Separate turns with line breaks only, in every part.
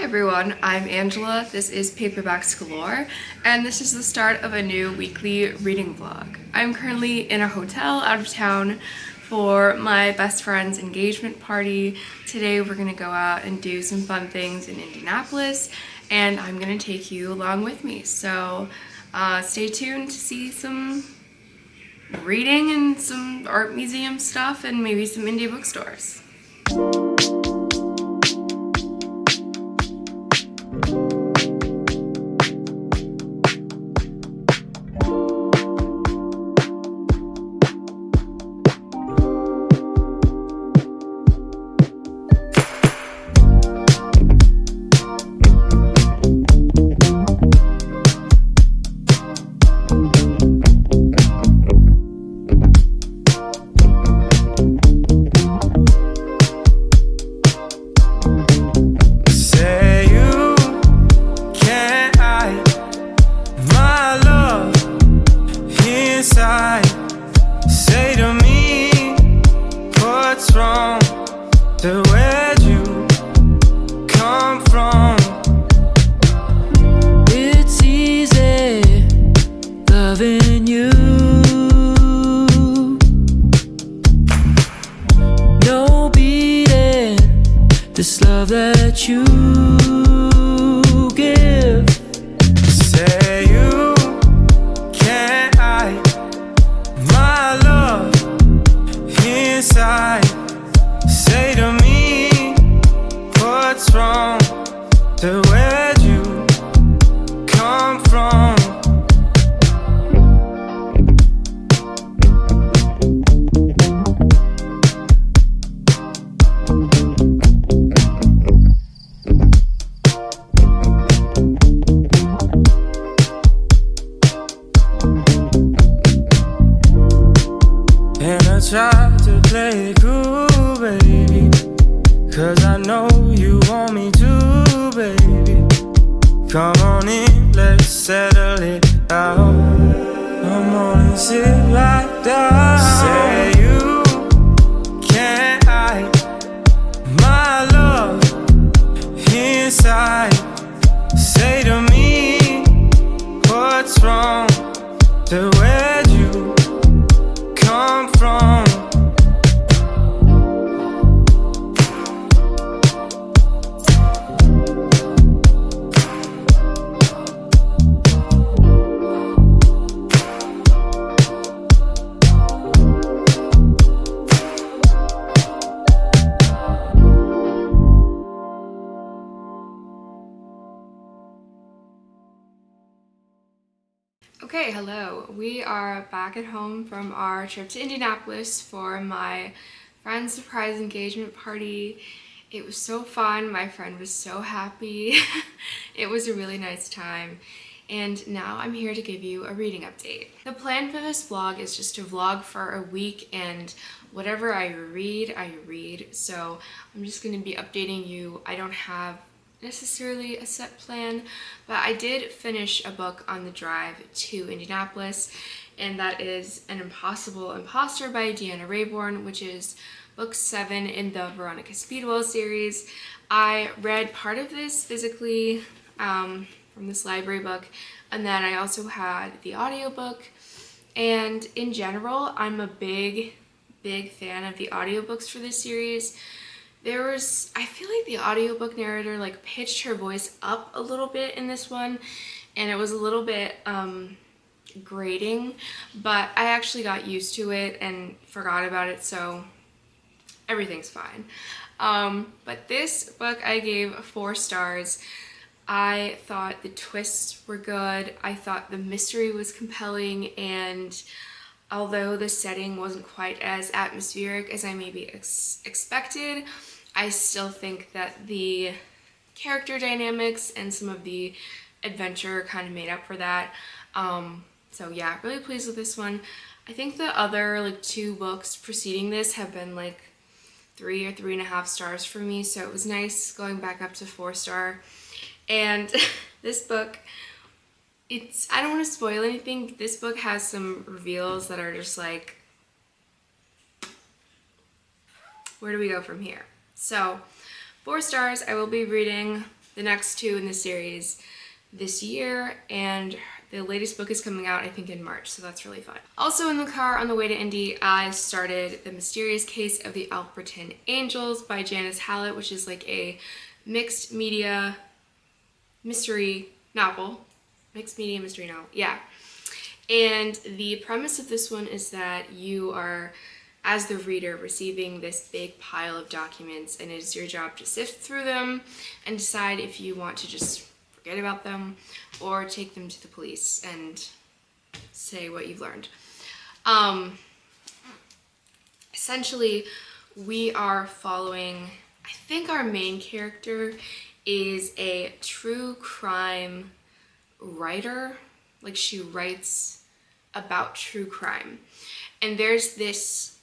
everyone, I'm Angela, this is Paperbacks Galore, and this is the start of a new weekly reading vlog. I'm currently in a hotel out of town for my best friend's engagement party. Today we're gonna go out and do some fun things in Indianapolis, and I'm gonna take you along with me. So stay tuned to see some reading and some art museum stuff and maybe some indie bookstores.
This love that you give. Say you can't hide my love inside. Say to me, what's wrong? To where'd you come from? Try to play it cool, baby, 'cause I know you want me to, baby. Come on in, let's settle it out. Come on and sit right down. Say you can't hide my love inside. Say to me, what's wrong? To where'd you come from?
Okay, hello. We are back at home from our trip to Indianapolis for my friend's surprise engagement party. It was so fun. My friend was so happy. It was a really nice time. And now I'm here to give you a reading update. The plan for this vlog is just to vlog for a week, and whatever I read. So I'm just going to be updating you. I don't have necessarily a set plan, but I did finish a book on the drive to Indianapolis, and that is An Imposter by Deanna Raybourn, which is book 7 in the Veronica Speedwell series. I read part of this physically from this library book, and then I also had the audiobook. And in general, I'm a big fan of the audiobooks for this series. I feel like the audiobook narrator like pitched her voice up a little bit in this one, and it was a little bit grating, but I actually got used to it and forgot about it, so everything's fine. But this book I gave 4 stars. I thought the twists were good. I thought the mystery was compelling, and although the setting wasn't quite as atmospheric as I maybe expected, I still think that the character dynamics and some of the adventure kind of made up for that. So yeah, really pleased with this one. I think the other like 2 books preceding this have been like 3 or 3.5 stars for me, so it was nice going back up to 4-star. And this book, I don't want to spoil anything, but this book has some reveals that are just like, where do we go from here? So 4 stars. I will be reading the next two in the series this year, and the latest book is coming out, I think, in March, so that's really fun. Also in the car on the way to Indy, I started The Mysterious Case of the Alperton Angels by Janice Hallett, which is like a mixed media mystery novel. Mixed media mystery novel, yeah. And the premise of this one is that you are, as the reader, receiving this big pile of documents, and it's your job to sift through them and decide if you want to just forget about them or take them to the police and say what you've learned. Essentially, we are following, I think our main character is a true crime writer. Like, she writes about true crime. And there's this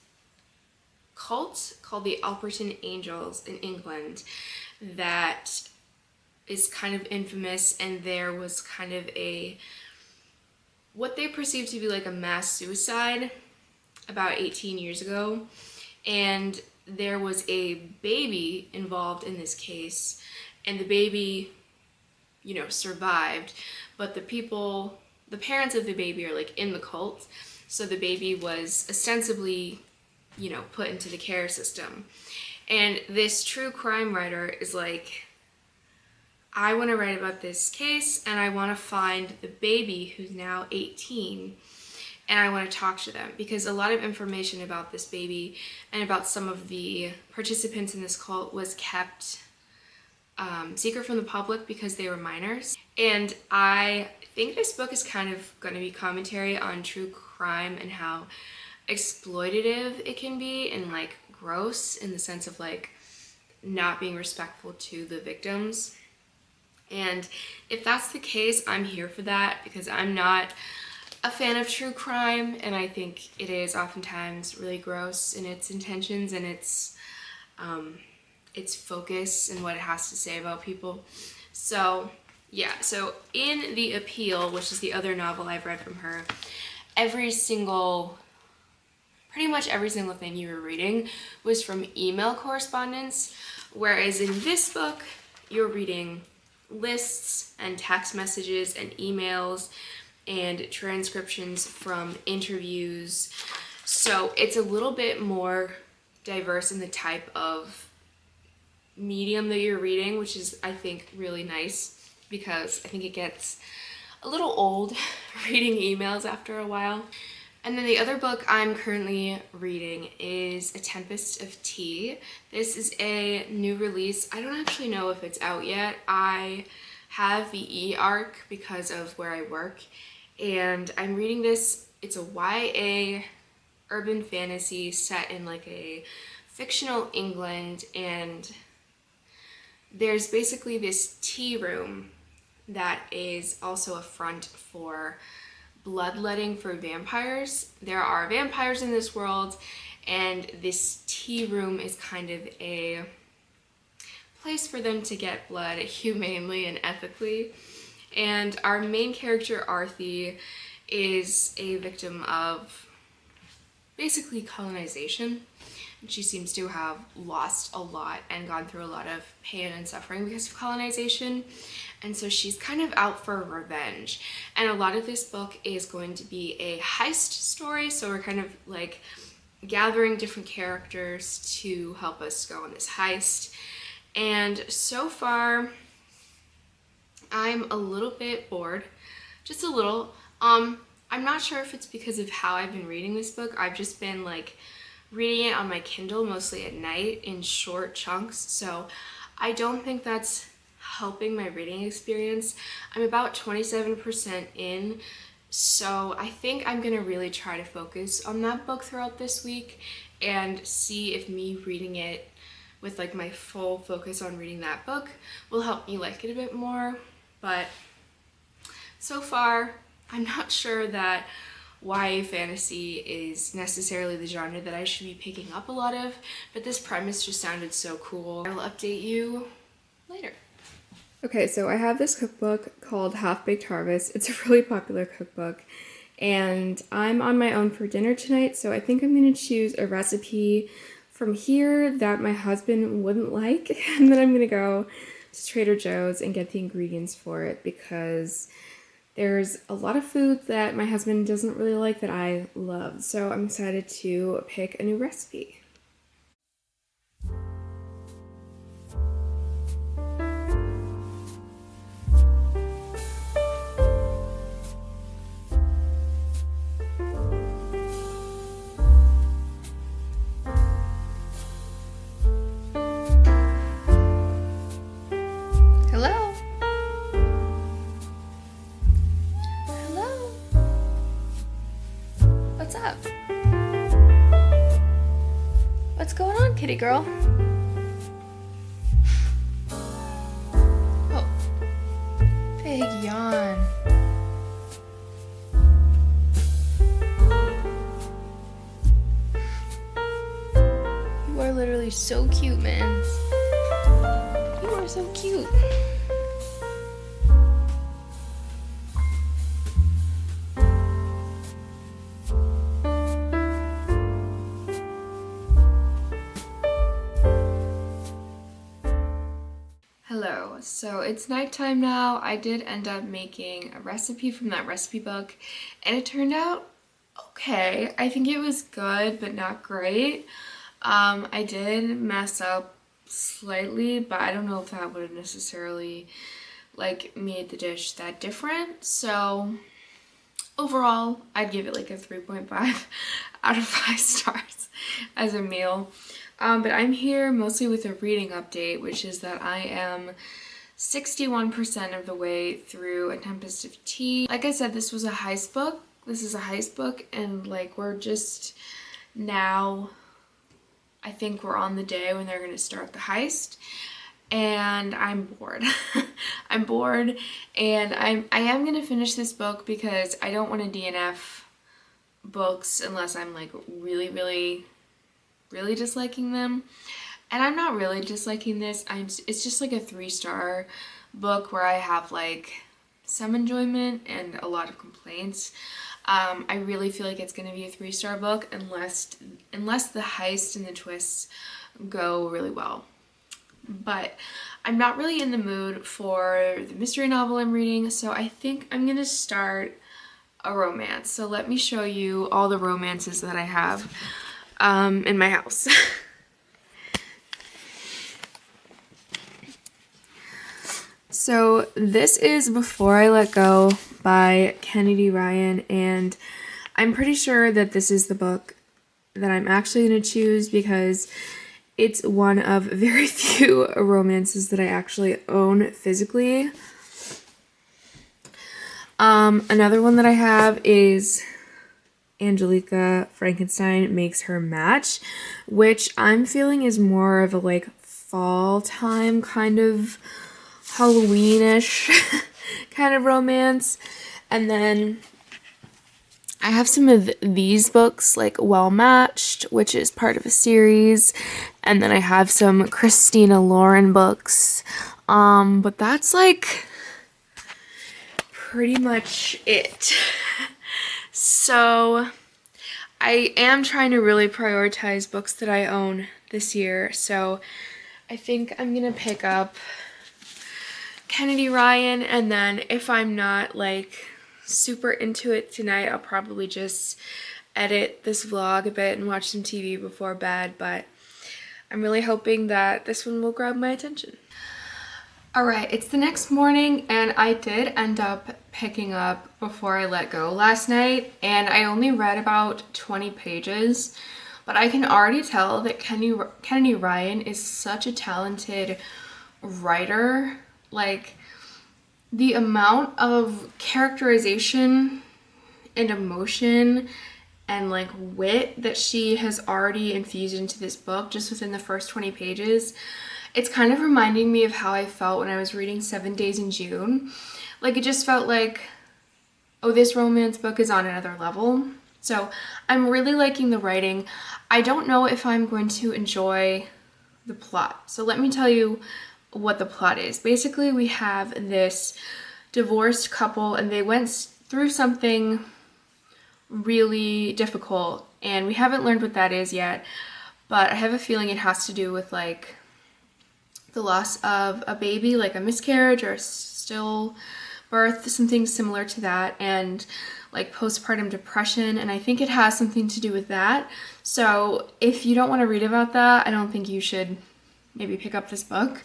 cult called the Alperton Angels in England that is kind of infamous, and there was kind of what they perceived to be like a mass suicide about 18 years ago, and there was a baby involved in this case, and the baby, survived, but the parents of the baby are like in the cult, so the baby was ostensibly, put into the care system. And this true crime writer is like, I want to write about this case, and I want to find the baby who's now 18, and I want to talk to them, because a lot of information about this baby and about some of the participants in this cult was kept secret from the public because they were minors. And I think this book is kind of going to be commentary on true crime and how exploitative it can be, and like gross in the sense of like not being respectful to the victims. And if that's the case, I'm here for that, because I'm not a fan of true crime, and I think it is oftentimes really gross in its intentions and its focus and what it has to say about people. So yeah, so in The Appeal, which is the other novel I've read from her, pretty much every single thing you were reading was from email correspondence, whereas in this book, you're reading lists and text messages and emails and transcriptions from interviews. So it's a little bit more diverse in the type of medium that you're reading, which is, I think, really nice, because I think it gets a little old reading emails after a while. And then the other book I'm currently reading is A Tempest of Tea. This is a new release. I don't actually know if it's out yet. I have the e-arc because of where I work, and I'm reading this. It's a YA urban fantasy set in like a fictional England, and there's basically this tea room that is also a front for bloodletting for vampires. There are vampires in this world, and this tea room is kind of a place for them to get blood humanely and ethically. And our main character, Arthi, is a victim of basically colonization. She seems to have lost a lot and gone through a lot of pain and suffering because of colonization. And so she's kind of out for revenge. And a lot of this book is going to be a heist story. So we're kind of like gathering different characters to help us go on this heist. And so far, I'm a little bit bored. Just a little. I'm not sure if it's because of how I've been reading this book. I've just been like reading it on my Kindle mostly at night in short chunks, so I don't think that's helping my reading experience. I'm about 27% in, so I think I'm gonna really try to focus on that book throughout this week and see if me reading it with like my full focus on reading that book will help me like it a bit more. But so far, I'm not sure that YA fantasy is necessarily the genre that I should be picking up a lot of, but this premise just sounded so cool. I'll update you later. Okay, so I have this cookbook called Half-Baked Harvest. It's a really popular cookbook, and I'm on my own for dinner tonight, so I think I'm going to choose a recipe from here that my husband wouldn't like, and then I'm going to go to Trader Joe's and get the ingredients for it because there's a lot of food that my husband doesn't really like that I love. So I'm excited to pick a new recipe. Hello? Hello? What's up? What's going on, kitty girl? Oh, big yawn. You are literally so cute, man. You are so cute. Hello, so it's nighttime now. I did end up making a recipe from that recipe book and it turned out okay. I think it was good, but not great. I did mess up slightly, but I don't know if that would have necessarily like made the dish that different. So overall, I'd give it like a 3.5 out of 5 stars as a meal. But I'm here mostly with a reading update, which is that I am 61% of the way through A Tempest of Tea. Like I said, this was a heist book. This is a heist book, and like we're just now, I think we're on the day when they're gonna start the heist, and I'm bored. I'm bored, and I am gonna finish this book because I don't want to DNF books unless I'm like really disliking them. And I'm not really disliking this. It's just like a 3-star book where I have like some enjoyment and a lot of complaints. I really feel like it's going to be a 3-star book unless the heist and the twists go really well. But I'm not really in the mood for the mystery novel I'm reading, so I think I'm going to start a romance. So let me show you all the romances that I have in my house. So this is Before I Let Go by Kennedy Ryan, and I'm pretty sure that this is the book that I'm actually going to choose because it's one of very few romances that I actually own physically. Another one that I have is Angelica Frankenstein Makes Her Match, which I'm feeling is more of a like fall time kind of Halloweenish kind of romance. And then I have some of these books like Well Matched, which is part of a series, and then I have some Christina Lauren books, but that's like pretty much it. So I am trying to really prioritize books that I own this year, so I think I'm gonna pick up Kennedy Ryan, and then if I'm not like super into it tonight, I'll probably just edit this vlog a bit and watch some TV before bed, but I'm really hoping that this one will grab my attention. Alright, it's the next morning, and I did end up picking up Before I Let Go last night, and I only read about 20 pages, but I can already tell that Kennedy Ryan is such a talented writer. Like, the amount of characterization and emotion and like wit that she has already infused into this book just within the first 20 pages, it's kind of reminding me of how I felt when I was reading 7 Days in June. Like, it just felt like, oh, this romance book is on another level. So I'm really liking the writing. I don't know if I'm going to enjoy the plot. So let me tell you what the plot is. Basically, we have this divorced couple, and they went through something really difficult, and we haven't learned what that is yet, but I have a feeling it has to do with like the loss of a baby, like a miscarriage or a stillbirth, something similar to that, and like postpartum depression, and I think it has something to do with that. So if you don't want to read about that, I don't think you should maybe pick up this book.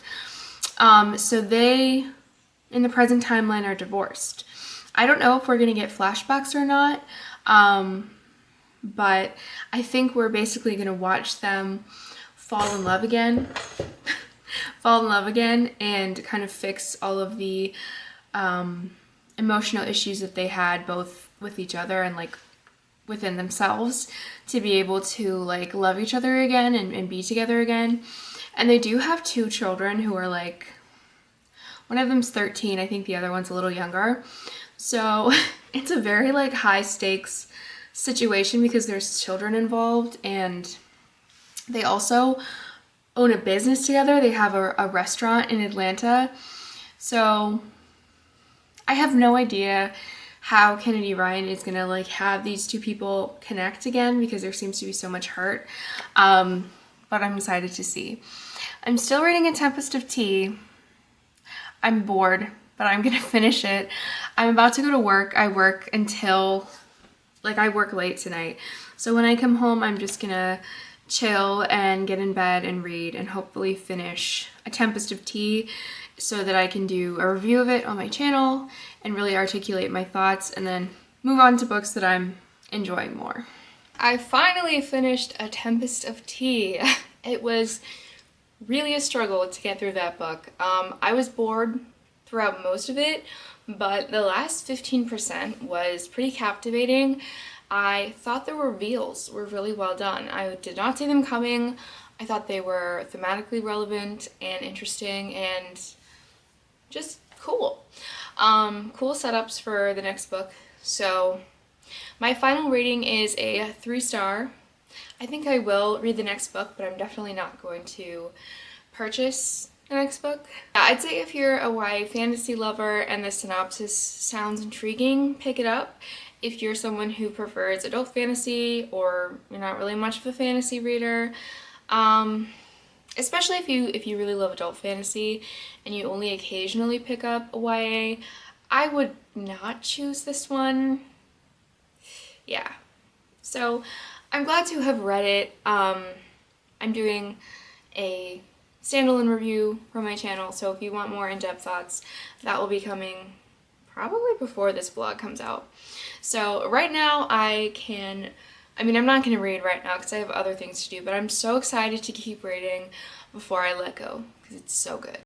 So they, in the present timeline, are divorced. I don't know if we're going to get flashbacks or not, but I think we're basically going to watch them fall in love again and kind of fix all of the emotional issues that they had, both with each other and like within themselves, to be able to like love each other again and be together again. And they do have 2 children who are like, one of them's 13, I think the other one's a little younger. So it's a very like high stakes situation because there's children involved, and they also own a business together. They have a restaurant in Atlanta. So I have no idea how Kennedy Ryan is gonna like have these 2 people connect again, because there seems to be so much hurt. But I'm excited to see. I'm still reading A Tempest of Tea. I'm bored, but I'm gonna finish it. I'm about to go to work. I work late tonight. So when I come home, I'm just gonna chill and get in bed and read and hopefully finish A Tempest of Tea so that I can do a review of it on my channel and really articulate my thoughts, and then move on to books that I'm enjoying more. I finally finished A Tempest of Tea. It was really a struggle to get through that book. I was bored throughout most of it, but the last 15% was pretty captivating. I thought the reveals were really well done. I did not see them coming. I thought they were thematically relevant and interesting and just cool. Cool setups for the next book. So my final rating is a 3-star. I think I will read the next book, but I'm definitely not going to purchase the next book. Yeah, I'd say if you're a YA fantasy lover and the synopsis sounds intriguing, pick it up. If you're someone who prefers adult fantasy, or you're not really much of a fantasy reader, especially if you really love adult fantasy and you only occasionally pick up a YA, I would not choose this one. Yeah. So I'm glad to have read it. I'm doing a standalone review for my channel, so if you want more in-depth thoughts, that will be coming probably before this vlog comes out. So right now I'm not going to read right now because I have other things to do, but I'm so excited to keep reading before I let go because it's so good.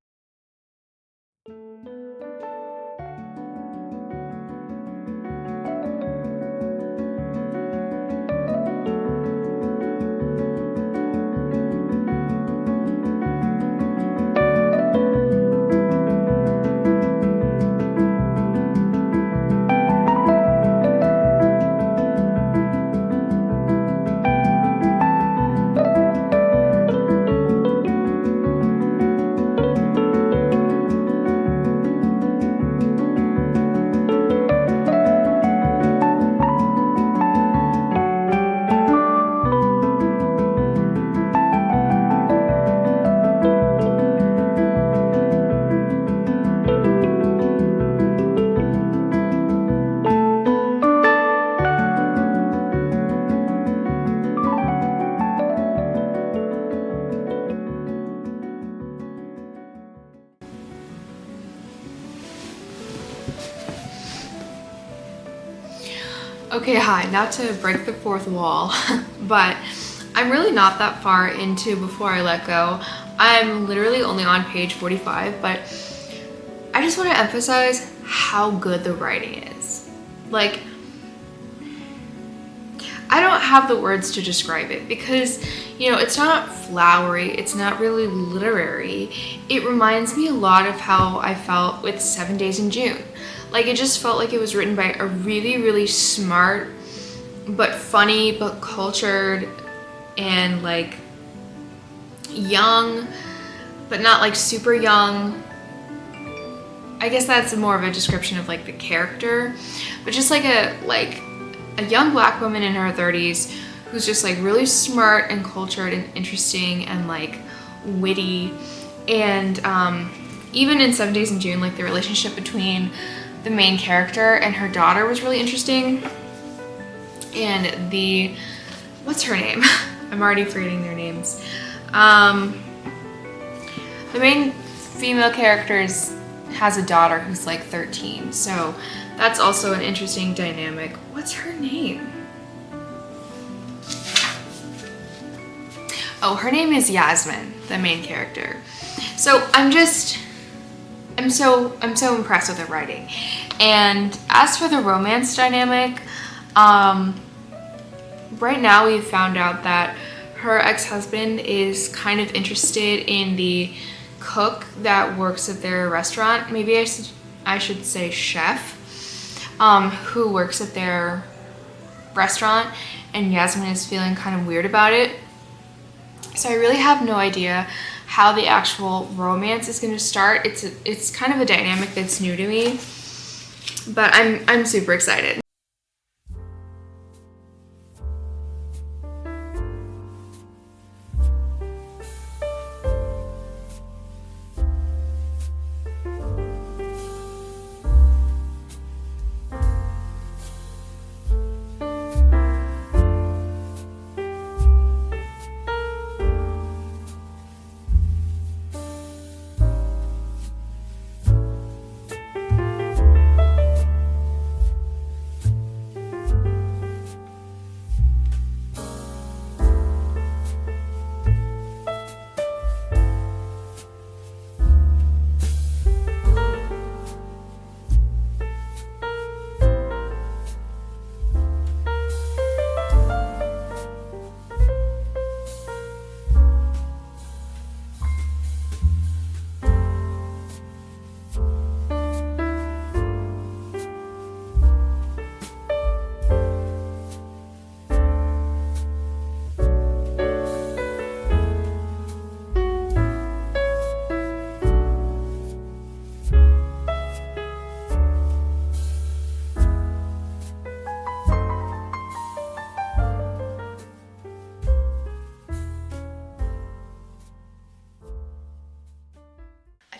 Okay, hi, not to break the fourth wall, but I'm really not that far into Before I Let Go. I'm literally only on page 45, but I just want to emphasize how good the writing is. Like, I don't have the words to describe it because, you know, it's not flowery, it's not really literary. It reminds me a lot of how I felt with 7 Days in June. Like, it just felt like it was written by a really, really smart, but funny, but cultured, and like young, but not like super young. I guess that's more of a description of like the character, but just like a young black woman in her 30s who's just like really smart and cultured and interesting and like witty, And even in 7 Days in June, like the relationship between the main character and her daughter was really interesting. And what's her name? I'm already forgetting their names. The main female character has a daughter who's like 13, so that's also an interesting dynamic. What's her name? Oh, her name is Yasmin, the main character. So I'm so impressed with the writing. And as for the romance dynamic, right now we've found out that her ex-husband is kind of interested in the cook that works at their restaurant. Maybe I should say chef, who works at their restaurant, and Yasmin is feeling kind of weird about it. So I really have no idea how the actual romance is going to start. It's kind of a dynamic that's new to me, but I'm super excited.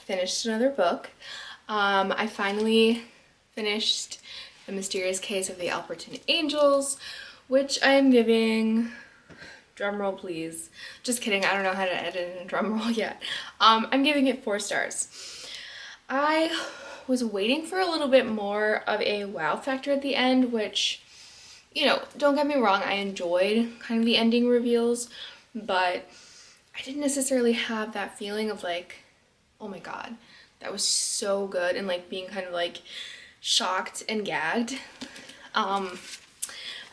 Finished another book. I finally finished The Mysterious Case of the Alperton Angels, which I am giving, drumroll please, just kidding, I don't know how to edit in a drumroll yet. I'm giving it 4 stars. I was waiting for a little bit more of a wow factor at the end, which, you know, don't get me wrong, I enjoyed kind of the ending reveals, but I didn't necessarily have that feeling of like, oh my god, that was so good, and like being kind of like shocked and gagged. But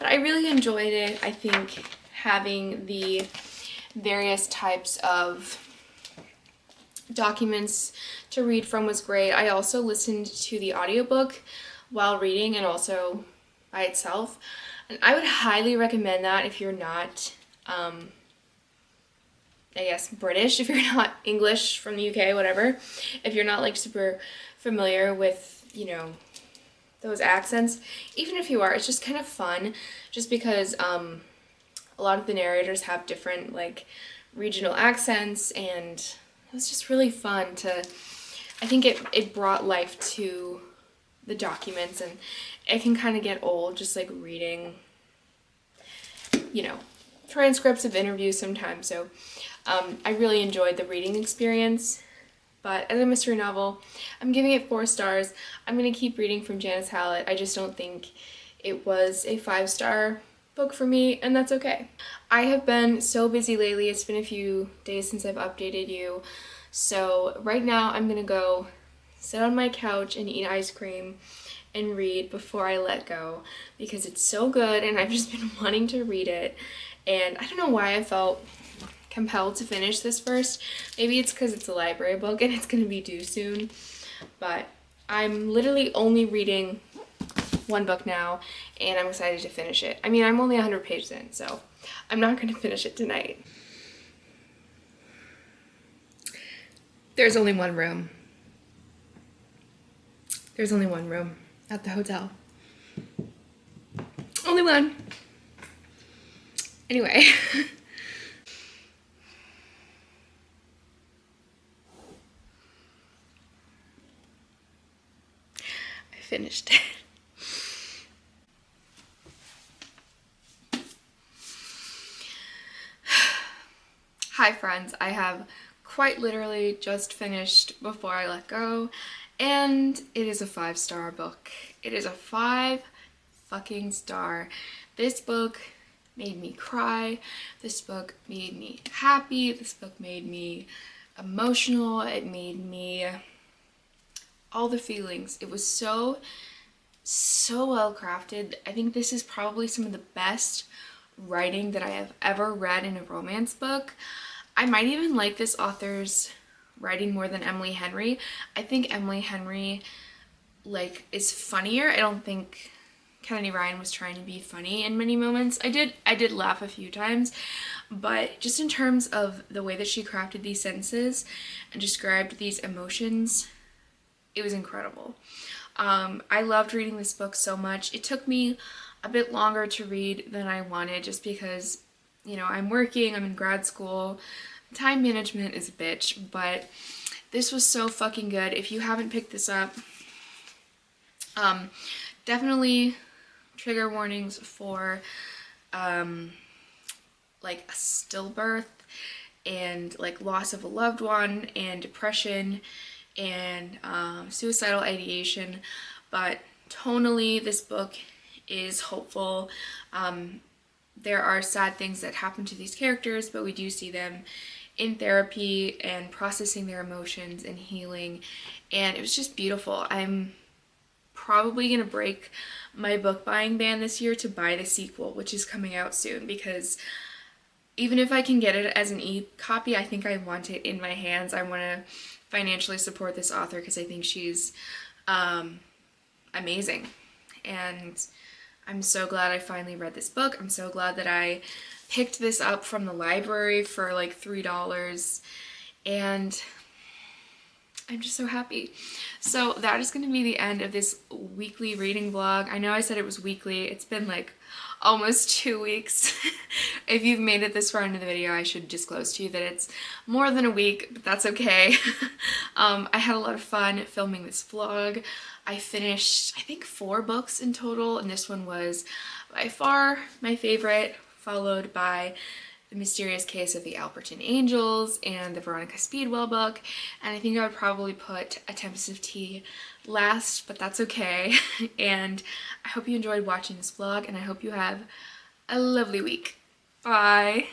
I really enjoyed it. I think having the various types of documents to read from was great. I also listened to the audiobook while reading and also by itself, and I would highly recommend that if you're not I guess British, if you're not English from the UK, whatever, if you're not like super familiar with, you know, those accents. Even if you are, it's just kind of fun, just because a lot of the narrators have different like regional accents, and it was just really fun to, I think it brought life to the documents, and it can kind of get old just like reading, you know, transcripts of interviews sometimes. So I really enjoyed the reading experience, but as a mystery novel, I'm giving it 4 stars. I'm going to keep reading from Janice Hallett. I just don't think it was a 5-star book for me, and that's okay. I have been so busy lately. It's been a few days since I've updated you. So right now I'm going to go sit on my couch and eat ice cream and read before I let go, because it's so good and I've just been wanting to read it. And I don't know why I felt compelled to finish this first. Maybe it's because it's a library book and it's going to be due soon, but I'm literally only reading 1 book now and I'm excited to finish it. I mean, I'm only 100 pages in, so I'm not going to finish it tonight. There's only one room. There's only one room at the hotel. Only one. Anyway. finished it. Hi friends, I have quite literally just finished Before I Let Go, and it is a 5-star book. It is a 5 fucking star. This book made me cry. This book made me happy. This book made me emotional. It made me all the feelings. It was so well crafted. I think this is probably some of the best writing that I have ever read in a romance book. I might even like this author's writing more than Emily Henry. I think Emily Henry is funnier. I don't think Kennedy Ryan was trying to be funny in many moments. I did laugh a few times, but just in terms of the way that she crafted these sentences and described these emotions, it was incredible. I loved reading this book so much. It took me a bit longer to read than I wanted just because, you know, I'm working, I'm in grad school, time management is a bitch, but this was so fucking good. If you haven't picked this up, definitely trigger warnings for like a stillbirth and like loss of a loved one and depression and suicidal ideation, but tonally this book is hopeful. There are sad things that happen to these characters, but we do see them in therapy and processing their emotions and healing, and it was just beautiful. I'm probably gonna break my book buying ban this year to buy the sequel, which is coming out soon, because even if I can get it as an e-copy, I think I want it in my hands. I want to financially support this author because I think she's amazing, and I'm so glad I finally read this book. I'm so glad that I picked this up from the library for like $3, and I'm just so happy. So that is going to be the end of this weekly reading vlog. I know I said it was weekly. It's been like almost 2 weeks. If you've made it this far into the video, I should disclose to you that it's more than a week, but that's okay. I had a lot of fun filming this vlog. I finished, I think, 4 books in total, and this one was by far my favorite, followed by The Mysterious Case of the Alperton Angels and the Veronica Speedwell book, and I think I would probably put A Tempest of Tea last, but that's okay. And I hope you enjoyed watching this vlog, and I hope you have a lovely week. Bye!